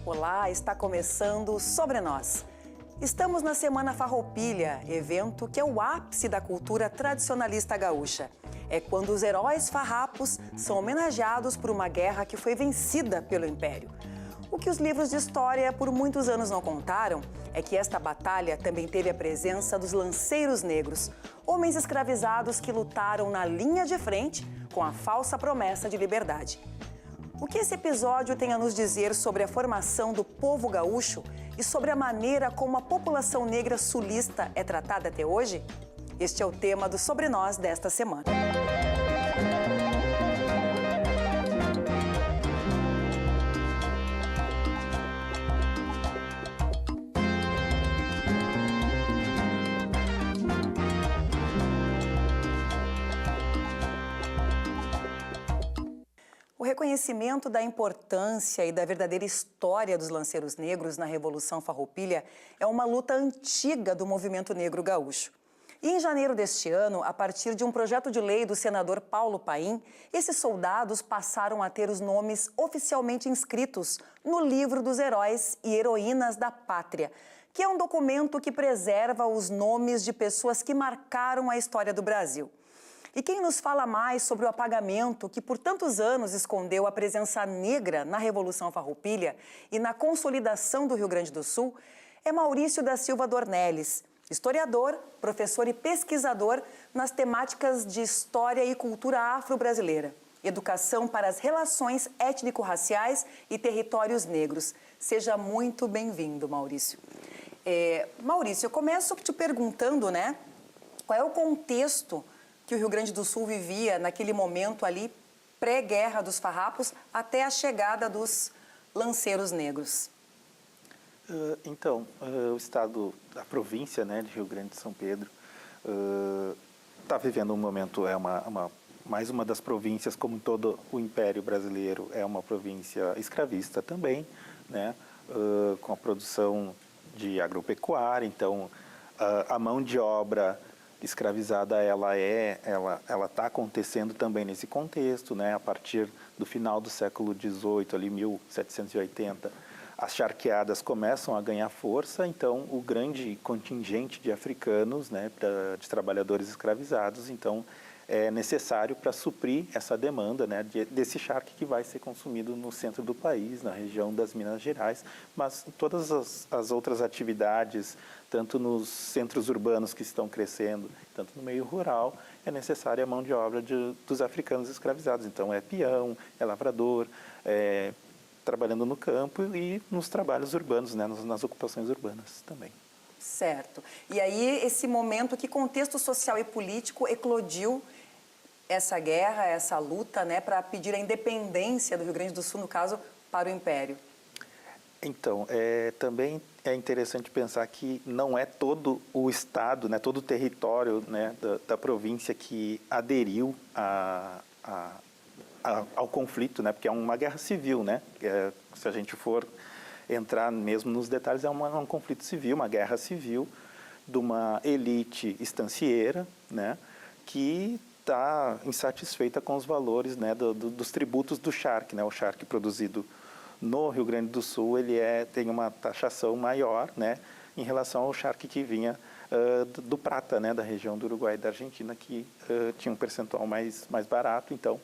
Olá, está começando Sobre Nós. Estamos na Semana Farroupilha, evento que é o ápice da cultura tradicionalista gaúcha. É quando os heróis farrapos são homenageados por uma guerra que foi vencida pelo Império. O que os livros de história por muitos anos não contaram é que esta batalha também teve a presença dos lanceiros negros, homens escravizados que lutaram na linha de frente com a falsa promessa de liberdade. O que esse episódio tem a nos dizer sobre a formação do povo gaúcho e sobre a maneira como a população negra sulista é tratada até hoje? Este é o tema do Sobre Nós desta semana. O reconhecimento da importância e da verdadeira história dos lanceiros negros na Revolução Farroupilha é uma luta antiga do movimento negro gaúcho. E em janeiro deste ano, a partir de um projeto de lei do senador Paulo Paim, esses soldados passaram a ter os nomes oficialmente inscritos no Livro dos Heróis e Heroínas da Pátria, que é um documento que preserva os nomes de pessoas que marcaram a história do Brasil. E quem nos fala mais sobre o apagamento que por tantos anos escondeu a presença negra na Revolução Farroupilha e na consolidação do Rio Grande do Sul é Maurício da Silva Dornelles, historiador, professor e pesquisador nas temáticas de história e cultura afro-brasileira, educação para as relações étnico-raciais e territórios negros. Seja muito bem-vindo, Maurício. Maurício, eu começo te perguntando, qual é o contexto que o Rio Grande do Sul vivia naquele momento ali, pré-guerra dos farrapos, até a chegada dos lanceiros negros? O estado, a província de Rio Grande de São Pedro está vivendo um momento, mais uma das províncias, como todo o Império Brasileiro, é uma província escravista também, com a produção de agropecuária. Então, a mão de obra escravizada, ela está acontecendo também nesse contexto, a partir do final do século XVIII, ali 1780, as charqueadas começam a ganhar força, então o grande contingente de africanos, de trabalhadores escravizados, então é necessário para suprir essa demanda desse charque que vai ser consumido no centro do país, na região das Minas Gerais, mas todas as outras atividades, tanto nos centros urbanos que estão crescendo, tanto no meio rural, é necessária a mão de obra dos africanos escravizados. Então é peão, é lavrador, trabalhando no campo e nos trabalhos urbanos, nas ocupações urbanas também. Certo. E aí, esse momento, que contexto social e político eclodiu essa guerra, essa luta, para pedir a independência do Rio Grande do Sul, no caso, para o Império? Então, também é interessante pensar que não é todo o estado, todo o território da província que aderiu ao conflito, porque é uma guerra civil, se a gente for entrar mesmo nos detalhes, é um conflito civil, uma guerra civil de uma elite estancieira, que está insatisfeita com os valores dos tributos do charque. O charque produzido no Rio Grande do Sul, ele tem uma taxação maior em relação ao charque que vinha do prata, da região do Uruguai e da Argentina, que tinha um percentual mais barato. Então,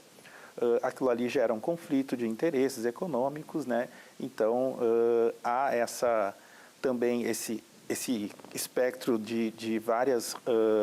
aquilo ali gera um conflito de interesses econômicos, Então, há também esse espectro de várias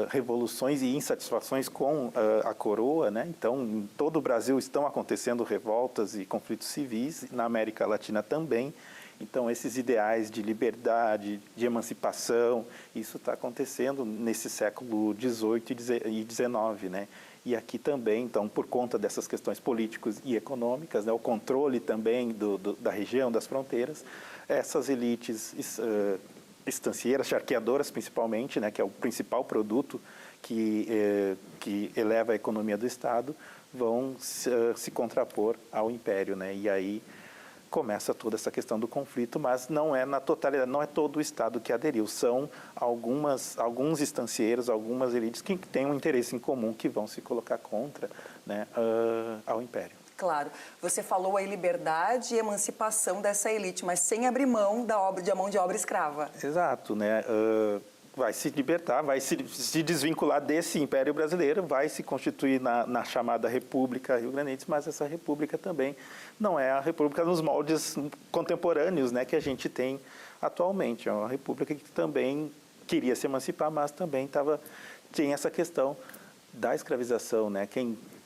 revoluções e insatisfações com a coroa, Então, em todo o Brasil estão acontecendo revoltas e conflitos civis, na América Latina também. Então, esses ideais de liberdade, de emancipação, isso está acontecendo nesse século XVIII e XIX, E aqui também, então, por conta dessas questões políticas e econômicas, o controle também da região, das fronteiras, essas elites estancieiras, charqueadoras principalmente, que é o principal produto que eleva a economia do Estado, vão se contrapor ao Império, E aí começa toda essa questão do conflito, mas não é na totalidade, não é todo o Estado que aderiu, são alguns estancieiros, algumas elites que têm um interesse em comum que vão se colocar contra ao Império. Claro. Você falou aí liberdade e emancipação dessa elite, mas sem abrir mão da mão de obra escrava. Exato, né? Vai se libertar, vai se desvincular desse Império Brasileiro, vai se constituir na chamada República Rio-Grandense, mas essa República também não é a República nos moldes contemporâneos, né, que a gente tem atualmente. É uma República que também queria se emancipar, mas também tinha essa questão da escravização, né?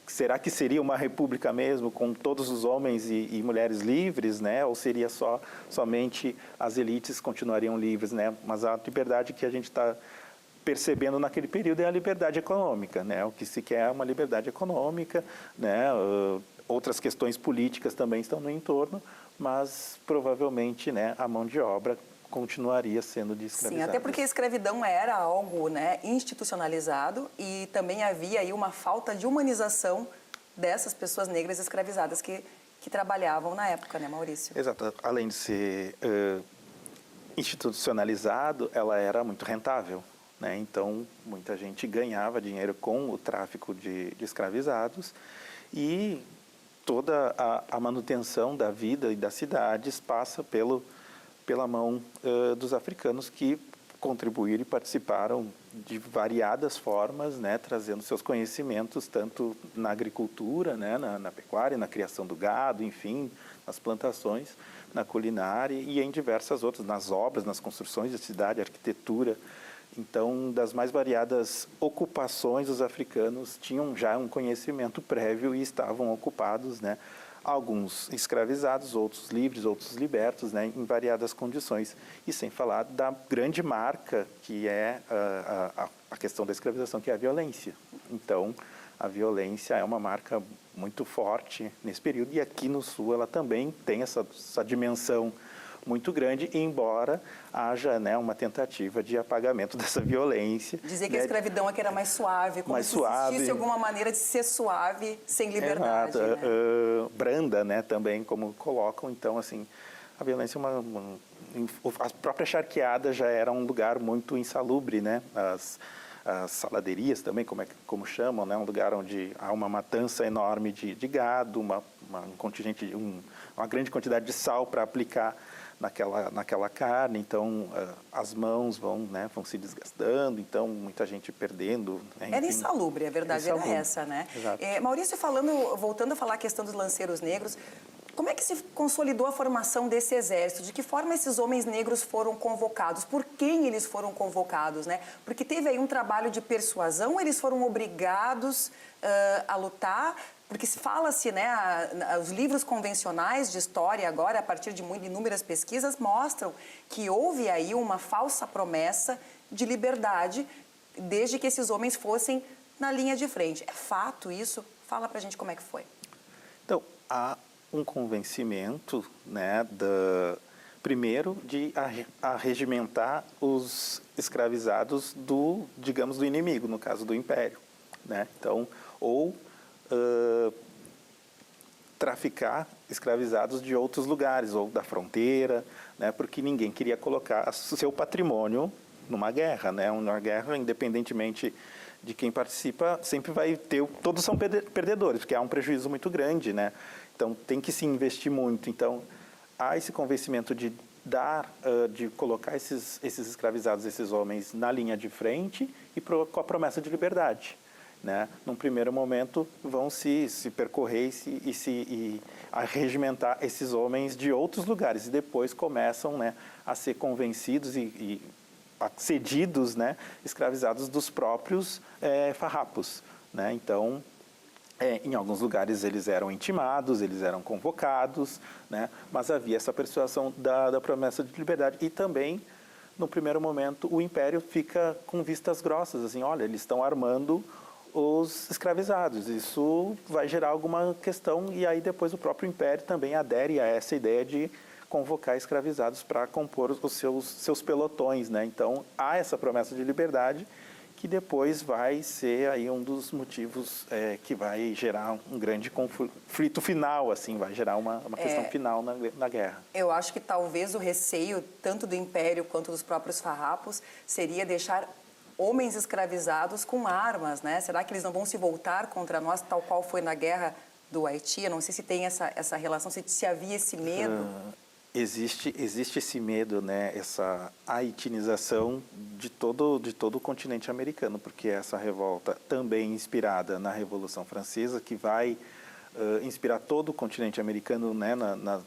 Será que seria uma república mesmo, com todos os homens e mulheres livres, né? Ou seria somente as elites continuariam livres, né? Mas a liberdade que a gente está percebendo naquele período é a liberdade econômica, né? O que se quer é uma liberdade econômica, né? Outras questões políticas também estão no entorno, mas provavelmente, né, a mão de obra continuaria sendo de escravizados. Sim, até porque a escravidão era algo, né, institucionalizado e também havia aí uma falta de humanização dessas pessoas negras escravizadas que trabalhavam na época, né, Maurício? Exato. Além de ser institucionalizado, ela era muito rentável, né? Então, muita gente ganhava dinheiro com o tráfico de escravizados e toda a manutenção da vida e das cidades passa pela mão dos africanos que contribuíram e participaram de variadas formas, né, trazendo seus conhecimentos tanto na agricultura, né, na pecuária, na criação do gado, enfim, nas plantações, na culinária e em diversas outras, nas obras, nas construções de cidade, arquitetura. Então, das mais variadas ocupações, os africanos tinham já um conhecimento prévio e estavam ocupados, né, alguns escravizados, outros livres, outros libertos, né, em variadas condições. E sem falar da grande marca que é a questão da escravização, que é a violência. Então, a violência é uma marca muito forte nesse período e aqui no Sul ela também tem essa dimensão muito grande, embora haja, né, uma tentativa de apagamento dessa violência. Dizer que a escravidão aqui era mais suave, como se existisse alguma maneira de ser suave, sem liberdade. Exato. Né? Branda, né, também, como colocam. Então, assim, a violência a própria charqueada já era um lugar muito insalubre, né? As saladerias também, como chamam, né? Um lugar onde há uma matança enorme de gado, uma grande quantidade de sal para aplicar naquela carne, então as mãos vão se desgastando, então muita gente perdendo. Né? Era insalubre, a verdade era essa, né? Maurício, voltando a falar a questão dos lanceiros negros, como é que se consolidou a formação desse exército? De que forma esses homens negros foram convocados? Por quem eles foram convocados, né? Porque teve aí um trabalho de persuasão, eles foram obrigados a lutar. Porque fala-se, né, os livros convencionais de história agora, a partir de inúmeras pesquisas, mostram que houve aí uma falsa promessa de liberdade desde que esses homens fossem na linha de frente. É fato isso? Fala pra gente como é que foi. Então, há um convencimento, né, primeiro de arregimentar os escravizados do inimigo, no caso do Império, né? Então, traficar escravizados de outros lugares, ou da fronteira, né, porque ninguém queria colocar seu patrimônio numa guerra, né? Uma guerra, independentemente de quem participa, sempre vai ter... Todos são perdedores, porque há um prejuízo muito grande, né? Então, tem que se investir muito. Então, há esse convencimento de colocar esses escravizados, esses homens, na linha de frente e com a promessa de liberdade. Né? Num primeiro momento, vão se percorrer e arregimentar esses homens de outros lugares. E depois começam, né, a ser convencidos e cedidos, né, escravizados dos próprios farrapos. Né? Então, em alguns lugares eles eram intimados, eles eram convocados, né? Mas havia essa persuasão da promessa de liberdade. E também, no primeiro momento, o Império fica com vistas grossas. Assim, olha, eles estão armando os escravizados. Isso vai gerar alguma questão e aí depois o próprio Império também adere a essa ideia de convocar escravizados para compor os seus pelotões, né? Então, há essa promessa de liberdade que depois vai ser aí um dos motivos que vai gerar um grande conflito final, assim, vai gerar uma questão final na guerra. Eu acho que talvez o receio, tanto do Império quanto dos próprios farrapos, seria deixar homens escravizados com armas, né? Será que eles não vão se voltar contra nós, tal qual foi na guerra do Haiti? Eu não sei se tem essa relação, se havia esse medo. Existe esse medo, né, essa haitinização de todo o continente americano, porque essa revolta também inspirada na Revolução Francesa, que vai inspirar todo o continente americano, né,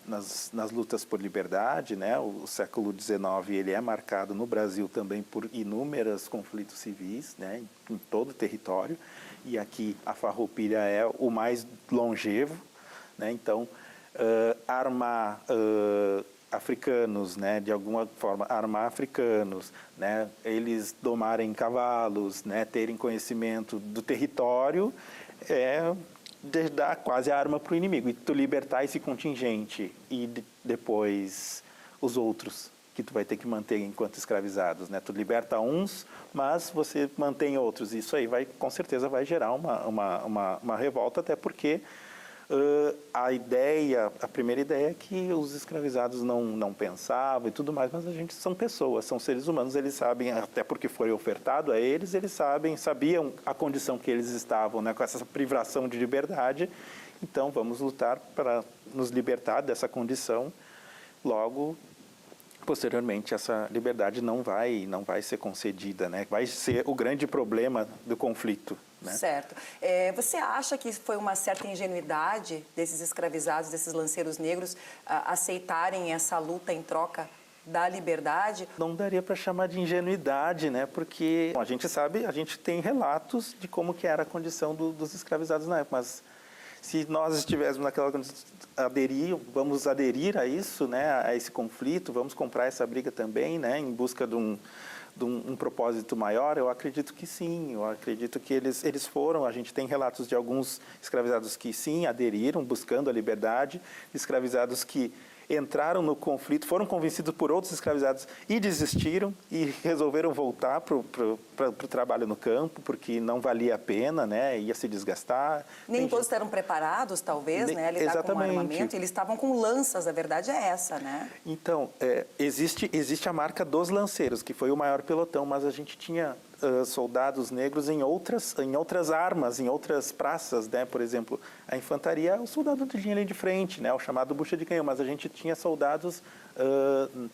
nas lutas por liberdade, né? O século XIX ele é marcado no Brasil também por inúmeros conflitos civis, né, em todo o território, e aqui a Farroupilha é o mais longevo, né? Então armar africanos, né, de alguma forma armar africanos, né, eles domarem cavalos, né, terem conhecimento do território, de dar quase a arma para o inimigo. E tu libertar esse contingente e depois os outros que tu vai ter que manter enquanto escravizados, né? Tu liberta uns, mas você mantém outros. Isso aí com certeza vai gerar uma revolta, até porque a primeira ideia é que os escravizados não pensavam e tudo mais, mas a gente são pessoas, são seres humanos, eles sabem, até porque foi ofertado a eles, sabiam a condição que eles estavam, né, com essa privação de liberdade, então vamos lutar para nos libertar dessa condição, logo, posteriormente, essa liberdade não vai ser concedida, né, vai ser o grande problema do conflito. Né? Certo. Você acha que foi uma certa ingenuidade desses escravizados, desses lanceiros negros, aceitarem essa luta em troca da liberdade? Não daria para chamar de ingenuidade, né? Porque a gente sabe, a gente tem relatos de como que era a condição dos escravizados na época, mas se nós estivéssemos naquela condição, vamos aderir a isso, né? A esse conflito, vamos comprar essa briga também, né? Em busca de um propósito maior, eu acredito que sim, eu acredito que eles foram, a gente tem relatos de alguns escravizados que sim, aderiram, buscando a liberdade, escravizados que entraram no conflito, foram convencidos por outros escravizados e desistiram e resolveram voltar para o trabalho no campo, porque não valia a pena, né? Ia se desgastar. Nem todos eram preparados, talvez, né? A lidar exatamente. Com armamento. Eles estavam com lanças, a verdade é essa, né? Então, existe a marca dos lanceiros, que foi o maior pelotão, mas a gente tinha soldados negros em outras armas, em outras praças, né? Por exemplo, a infantaria é o soldado de linha de frente, né? O chamado bucha de canhão, mas a gente tinha soldados,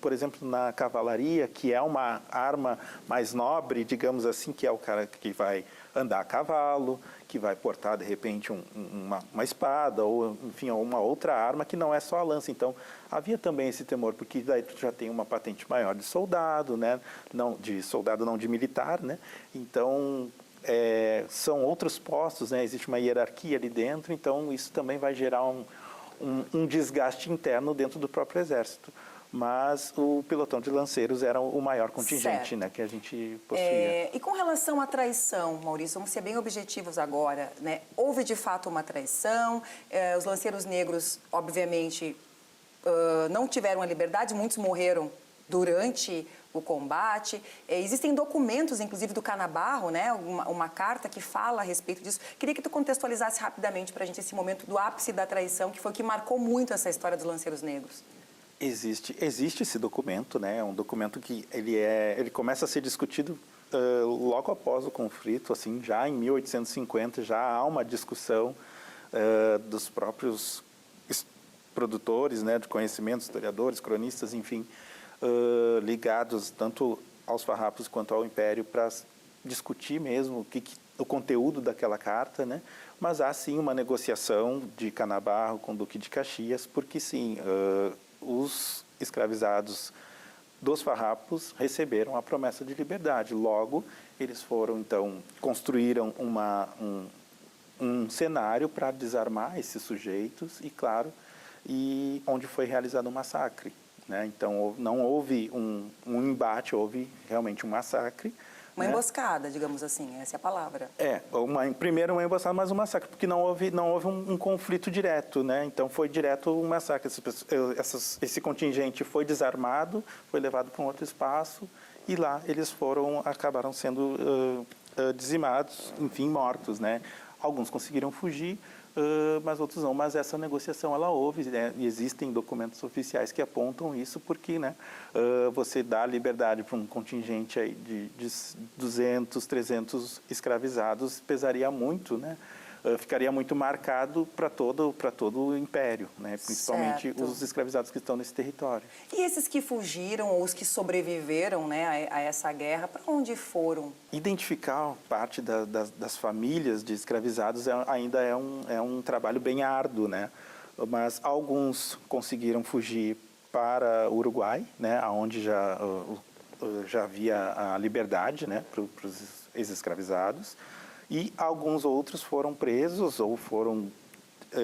por exemplo, na cavalaria, que é uma arma mais nobre, digamos assim, que é o cara que vai andar a cavalo, que vai portar, de repente, uma espada, ou, enfim, uma outra arma que não é só a lança. Então, havia também esse temor, porque daí tu já tem uma patente maior de soldado, né? Não de militar, né? Então, são outros postos, né? Existe uma hierarquia ali dentro, então isso também vai gerar um desgaste interno dentro do próprio exército. Mas o pelotão de lanceiros era o maior contingente, né, que a gente possuía. E com relação à traição, Maurício, vamos ser bem objetivos agora, né? Houve de fato uma traição, os lanceiros negros, obviamente, não tiveram a liberdade, muitos morreram durante o combate. Existem documentos, inclusive, do Canabarro, né? Uma carta que fala a respeito disso. Queria que tu contextualizasse rapidamente para a gente esse momento do ápice da traição, que foi o que marcou muito essa história dos lanceiros negros. Existe esse documento, né? É um documento que ele começa a ser discutido logo após o conflito, assim, já em 1850 já há uma discussão dos próprios produtores, né, de conhecimento, historiadores, cronistas, enfim, ligados tanto aos farrapos quanto ao Império para discutir mesmo o conteúdo daquela carta, né? Mas há sim uma negociação de Canabarro com o Duque de Caxias, porque sim, os escravizados dos farrapos receberam a promessa de liberdade. Logo, eles foram, então, construíram um cenário para desarmar esses sujeitos e, claro, onde foi realizado um massacre, né? Então, não houve um embate, houve realmente um massacre. Uma emboscada, digamos assim, essa é a palavra. Primeiro uma emboscada, mas um massacre, porque não houve um conflito direto, né? Então foi direto um massacre. Esse contingente foi desarmado, foi levado para um outro espaço e lá eles acabaram sendo dizimados, enfim, mortos, né? Alguns conseguiram fugir, mas outros não. Mas essa negociação, ela houve, né? E existem documentos oficiais que apontam isso, porque, né, você dá liberdade para um contingente aí de 200, 300 escravizados, pesaria muito, né, ficaria muito marcado para todo o império, né? Principalmente Certo. os escravizados que estão nesse território. E esses que fugiram ou os que sobreviveram, né, a essa guerra, para onde foram? Identificar parte das famílias de escravizados ainda é um trabalho bem árduo, né? Mas alguns conseguiram fugir para o Uruguai, né, onde já havia a liberdade, né, para os ex-escravizados, e alguns outros foram presos ou foram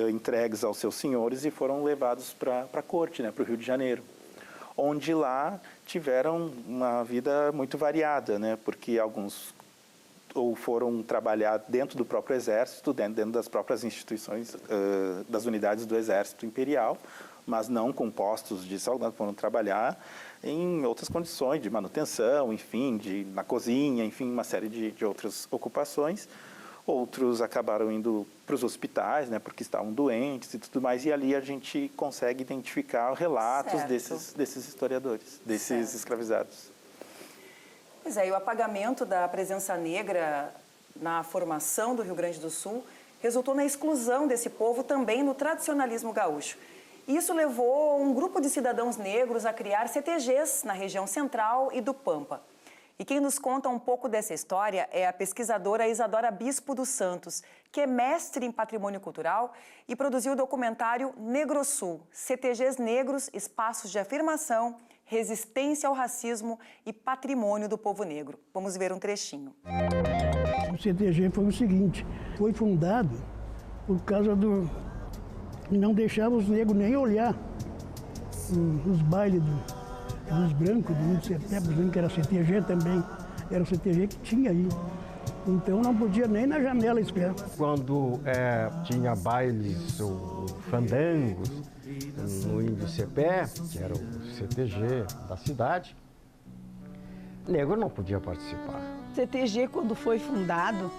entregues aos seus senhores e foram levados para a corte, né, para o Rio de Janeiro, onde lá tiveram uma vida muito variada, né, porque alguns ou foram trabalhar dentro do próprio exército, dentro das próprias instituições, das unidades do exército imperial, mas não com postos de soldado, foram trabalhar em outras condições de manutenção, enfim, na cozinha, enfim, uma série de outras ocupações. Outros acabaram indo para os hospitais, né, porque estavam doentes e tudo mais, e ali a gente consegue identificar relatos desses historiadores, desses escravizados. Pois é, e o apagamento da presença negra na formação do Rio Grande do Sul resultou na exclusão desse povo também no tradicionalismo gaúcho. Isso levou um grupo de cidadãos negros a criar CTGs na região central e do Pampa. E quem nos conta um pouco dessa história é a pesquisadora Isadora Bispo dos Santos, que é mestre em patrimônio cultural e produziu o documentário Negrosul, CTGs Negros, Espaços de Afirmação, Resistência ao Racismo e Patrimônio do Povo Negro. Vamos ver um trechinho. O CTG foi o seguinte, foi fundado por causa do... não deixava os negros nem olhar os bailes dos brancos, do 1 de setembro, que era CTG também, era o CTG que tinha aí. Então não podia nem na janela espiar. Quando tinha bailes ou fandangos no Índio Cepé, que era o CTG da cidade, negro não podia participar. O CTG, quando foi fundado,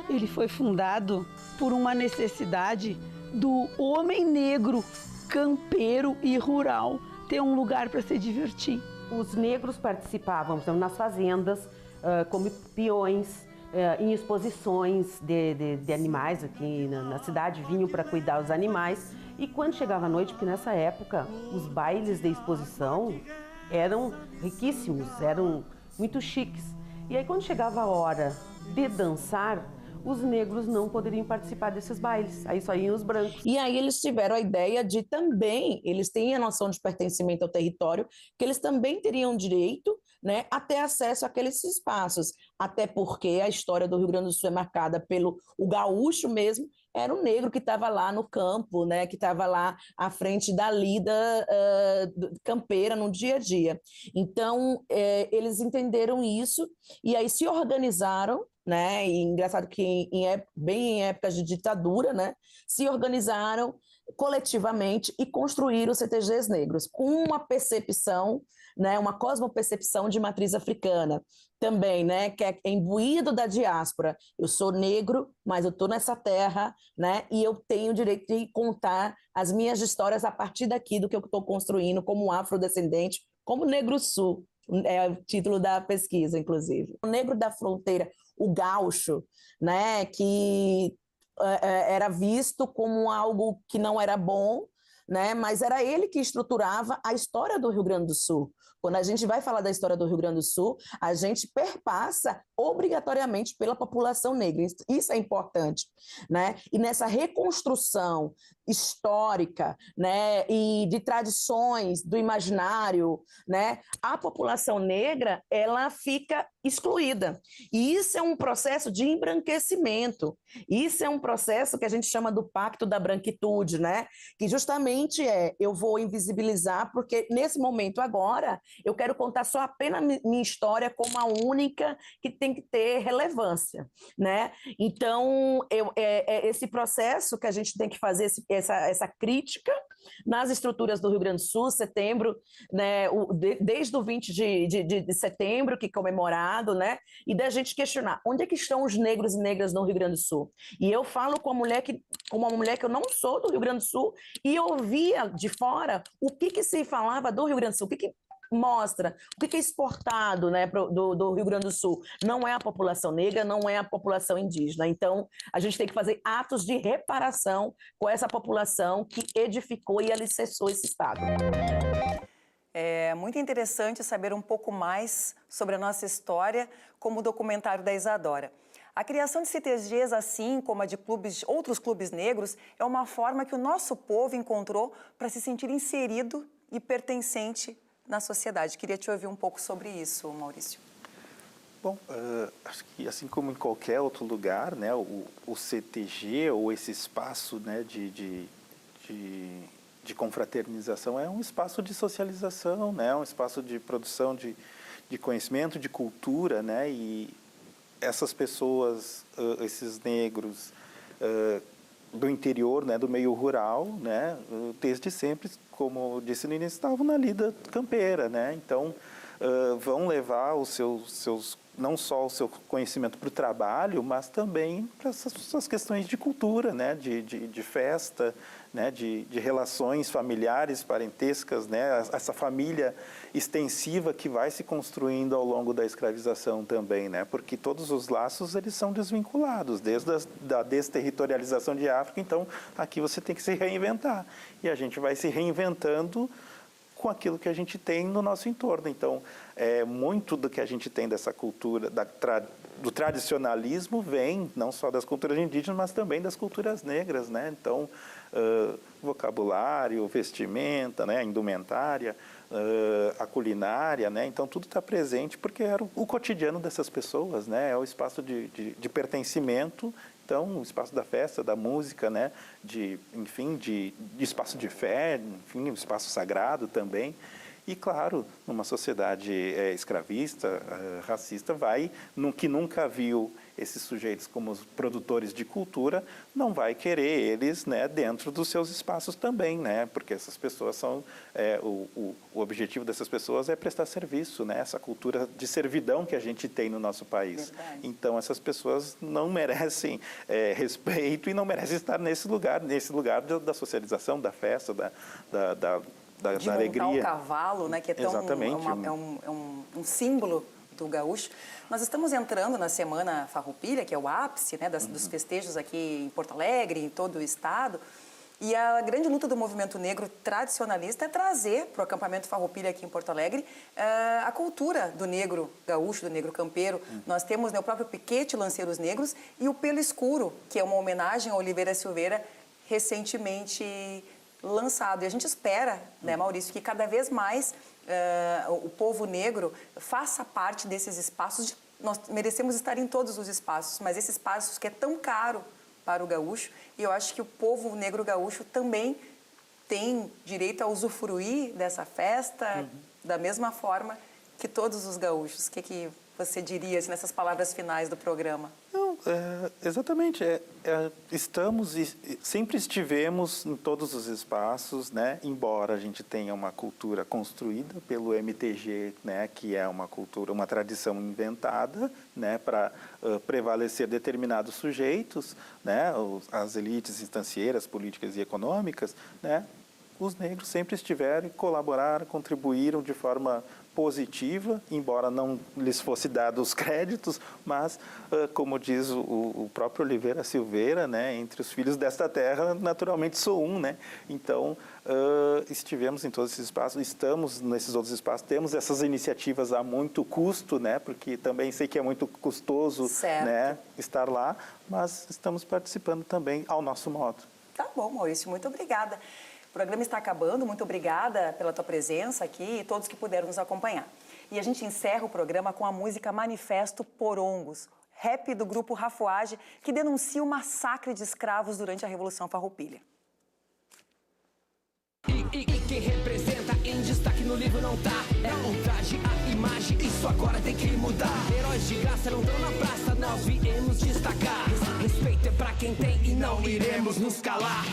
ele foi fundado por uma necessidade do homem negro, campeiro e rural, ter um lugar para se divertir. Os negros participavam nas fazendas, como peões, em exposições de animais aqui na cidade, vinham para cuidar dos animais. E quando chegava a noite, porque nessa época os bailes de exposição eram riquíssimos, eram muito chiques. E aí quando chegava a hora de dançar, os negros não poderiam participar desses bailes, aí só iam os brancos. E aí eles tiveram a ideia de também, eles têm a noção de pertencimento ao território, que eles também teriam direito, né, a ter acesso àqueles espaços, até porque a história do Rio Grande do Sul é marcada pelo gaúcho mesmo, era o negro que estava lá no campo, né, que estava lá à frente da lida campeira no dia a dia. Então, eles entenderam isso e aí se organizaram, né, e engraçado que bem em épocas de ditadura, né, se organizaram coletivamente e construíram os CTGs negros, com uma percepção, né, uma cosmopercepção de matriz africana também, né, que é imbuído da diáspora. Eu sou negro, mas eu estou nessa terra, né, e eu tenho o direito de contar as minhas histórias a partir daqui do que eu estou construindo como afrodescendente, como Negro Sul, é o título da pesquisa, inclusive. O negro da fronteira, o gaúcho, né, que era visto como algo que não era bom, né, mas era ele que estruturava a história do Rio Grande do Sul. Quando a gente vai falar da história do Rio Grande do Sul, a gente perpassa obrigatoriamente pela população negra. Isso é importante, né? E nessa reconstrução histórica, né, e de tradições do imaginário, né, a população negra, ela fica excluída. E isso é um processo de embranquecimento. Isso é um processo que a gente chama do pacto da branquitude, né? Que justamente eu vou invisibilizar, porque nesse momento agora, eu quero contar só apenas minha história como a única que tem que ter relevância, né? Então, esse processo que a gente tem que fazer, essa crítica nas estruturas do Rio Grande do Sul, setembro, né, desde o 20 de setembro, que é comemorado, né, e da gente questionar onde é que estão os negros e negras no Rio Grande do Sul. E eu falo com uma mulher que eu não sou do Rio Grande do Sul e ouvia de fora o que se falava do Rio Grande do Sul, o que mostra, o que é exportado, né, do Rio Grande do Sul. Não é a população negra, não é a população indígena. Então, a gente tem que fazer atos de reparação com essa população que edificou e alicerçou esse Estado. É muito interessante saber um pouco mais sobre a nossa história, como o documentário da Isadora. A criação de CTGs, assim como a de outros clubes negros, é uma forma que o nosso povo encontrou para se sentir inserido e pertencente na sociedade. Queria te ouvir um pouco sobre isso, Maurício. Bom, acho que assim como em qualquer outro lugar, né, o CTG ou esse espaço, né, de confraternização é um espaço de socialização, né, um espaço de produção de conhecimento, de cultura, né, e essas pessoas, esses negros do interior, né, do meio rural, né, desde sempre, como eu disse no início, estavam na lida campeira, né, então vão levar os seus não só o seu conhecimento para o trabalho, mas também para essas questões de cultura, né, de festa, né, de relações familiares, parentescas, né, essa família extensiva que vai se construindo ao longo da escravização também, né, porque todos os laços eles são desvinculados, desde a desterritorialização de África, então aqui você tem que se reinventar, e a gente vai se reinventando com aquilo que a gente tem no nosso entorno. Então, muito do que a gente tem dessa cultura, do tradicionalismo, vem não só das culturas indígenas, mas também das culturas negras, né? Então, vocabulário, vestimenta, né? Indumentária, a culinária, né? Então, tudo está presente porque era o cotidiano dessas pessoas, né? É o espaço de pertencimento. Então, o espaço da festa, da música, né, enfim, de espaço de fé, enfim, um espaço sagrado também. E, claro, numa sociedade escravista, racista, que nunca viu esses sujeitos como os produtores de cultura, não vai querer eles, né, dentro dos seus espaços também, né, porque essas pessoas são, o objetivo dessas pessoas é prestar serviço, né, essa cultura de servidão que a gente tem no nosso país. Verdade. Então, essas pessoas não merecem respeito e não merecem estar nesse lugar da socialização, da festa, da alegria. Montar o cavalo, né, que é tão Exatamente. um símbolo do gaúcho. Nós estamos entrando na Semana Farroupilha, que é o ápice, né, dos festejos aqui em Porto Alegre, em todo o estado. E a grande luta do movimento negro tradicionalista é trazer para o acampamento Farroupilha aqui em Porto Alegre a cultura do negro gaúcho, do negro campeiro. Nós temos, né, o próprio piquete Lanceiros Negros e o Pelo Escuro, que é uma homenagem a Oliveira Silveira, recentemente lançado. E a gente espera, né, Maurício, que cada vez mais o povo negro faça parte desses espaços. Nós merecemos estar em todos os espaços, mas esse espaço que é tão caro para o gaúcho, e eu acho que o povo negro gaúcho também tem direito a usufruir dessa festa da mesma forma que todos os gaúchos. O que você diria assim, nessas palavras finais do programa? Não, exatamente. Estamos e sempre estivemos em todos os espaços, né? Embora a gente tenha uma cultura construída pelo MTG, né? Que é uma cultura, uma tradição inventada, né? Para prevalecer determinados sujeitos, né? As elites estancieiras, políticas e econômicas, né? Os negros sempre estiveram, colaboraram, contribuíram de forma positiva, embora não lhes fosse dado os créditos, mas, como diz o próprio Oliveira Silveira, né, entre os filhos desta terra, naturalmente sou um, né? Então, estivemos em todos esses espaços, estamos nesses outros espaços, temos essas iniciativas a muito custo, né, porque também sei que é muito custoso, né, estar lá, mas estamos participando também ao nosso modo. Tá bom, Maurício, muito obrigada. O programa está acabando, muito obrigada pela tua presença aqui e todos que puderam nos acompanhar. E a gente encerra o programa com a música Manifesto Porongos, rap do grupo Rafuage, que denuncia o massacre de escravos durante a Revolução Farroupilha. E quem representa em destaque no livro não tá. É um traje, a imagem, isso agora tem que mudar. Heróis de graça não dão na praça, nós viemos destacar. Respeito é pra quem tem e não iremos nos calar.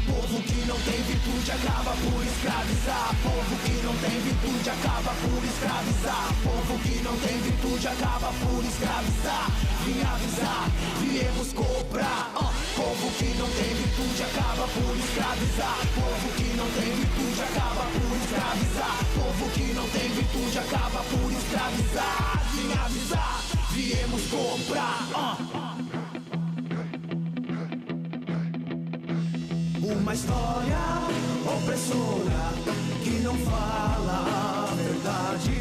Povo que não tem virtude acaba por escravizar. Povo que não tem virtude acaba por escravizar. Povo que não tem virtude acaba por escravizar. Vim avisar, viemos cobrar. Povo que não tem virtude acaba por escravizar. Povo que não tem virtude acaba por escravizar. Povo que não tem virtude comprar. Uma história opressora que não fala